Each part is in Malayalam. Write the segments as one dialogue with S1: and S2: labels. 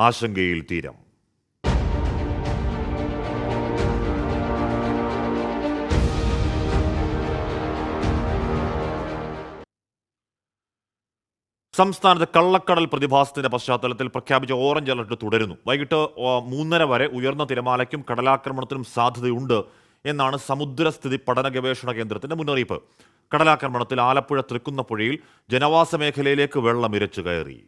S1: ആശങ്കയിൽ തീരം. സംസ്ഥാനത്ത് കള്ളക്കടൽ പ്രതിഭാസത്തിന്റെ പശ്ചാത്തലത്തിൽ പ്രഖ്യാപിച്ച ഓറഞ്ച് അലർട്ട് തുടരുന്നു. വൈകിട്ട് 3:30 വരെ ഉയർന്ന തിരമാലയ്ക്കും കടലാക്രമണത്തിനും സാധ്യതയുണ്ട് എന്നാണ് സമുദ്രസ്ഥിതി പഠന ഗവേഷണ കേന്ദ്രത്തിന്റെ മുന്നറിയിപ്പ്. കടലാക്രമണത്തിൽ ആലപ്പുഴ തൃക്കുന്നപ്പുഴയിൽ ജനവാസ മേഖലയിലേക്ക് വെള്ളം ഇരച്ചു കയറി.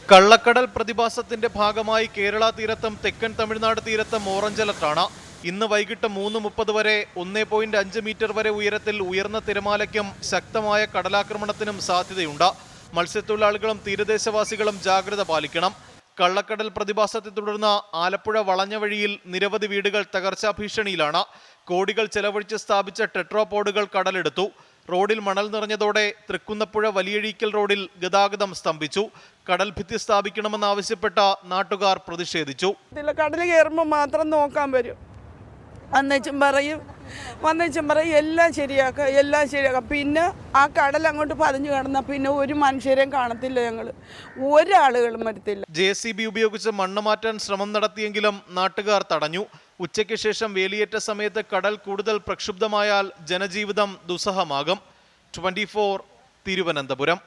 S2: കള്ളക്കടൽ പ്രതിഭാസത്തിന്റെ ഭാഗമായി കേരള തീരത്തും തെക്കൻ തമിഴ്നാട് തീരത്തും ഓറഞ്ച് അലർട്ടാണ്. ഇന്ന് വൈകിട്ട് 3:30 വരെ 1.5 മീറ്റർ വരെ ഉയരത്തിൽ ഉയർന്ന തിരമാലയ്ക്കും ശക്തമായ കടലാക്രമണത്തിനും സാധ്യതയുണ്ട്. മത്സ്യത്തൊഴിലാളികളും തീരദേശവാസികളും ജാഗ്രത പാലിക്കണം. കള്ളക്കടൽ പ്രതിഭാസത്തെ തുടർന്ന് ആലപ്പുഴ വളഞ്ഞ വഴിയിൽ നിരവധി വീടുകൾ തകർച്ചാ ഭീഷണിയിലാണ്. കോടികൾ ചെലവഴിച്ച് സ്ഥാപിച്ച ടെട്രോപോഡുകൾ കടലെടുത്തു. റോഡിൽ മണൽ നിറഞ്ഞതോടെ തൃക്കുന്നപ്പുഴ വലിയഴീക്കൽ റോഡിൽ ഗതാഗതം സ്തംഭിച്ചു. കടൽ ഭിത്തി സ്ഥാപിക്കണമെന്നാവശ്യപ്പെട്ട നാട്ടുകാർ പ്രതിഷേധിച്ചു.
S3: കടൽ കയറുമ്പോൾ മാത്രം നോക്കാൻ വരും, വന്നേച്ചും പറയും എല്ലാം ശരിയാക്കാം. പിന്നെ ആ കടൽ അങ്ങോട്ട് പതിഞ്ഞു കിടന്നാൽ പിന്നെ ഒരു മനുഷ്യരെയും കാണത്തില്ല, ഞങ്ങൾ ഒരാളുകളും വരത്തില്ല.
S2: JCB ഉപയോഗിച്ച് മണ്ണ് മാറ്റാൻ ശ്രമം നടത്തിയെങ്കിലും നാട്ടുകാർ തടഞ്ഞു. ഉച്ചയ്ക്ക് ശേഷം വേലിയേറ്റ സമയത്ത് കടൽ കൂടുതൽ പ്രക്ഷുബ്ധമായാൽ ജനജീവിതം ദുസ്സഹമാകും. 24 തിരുവനന്തപുരം.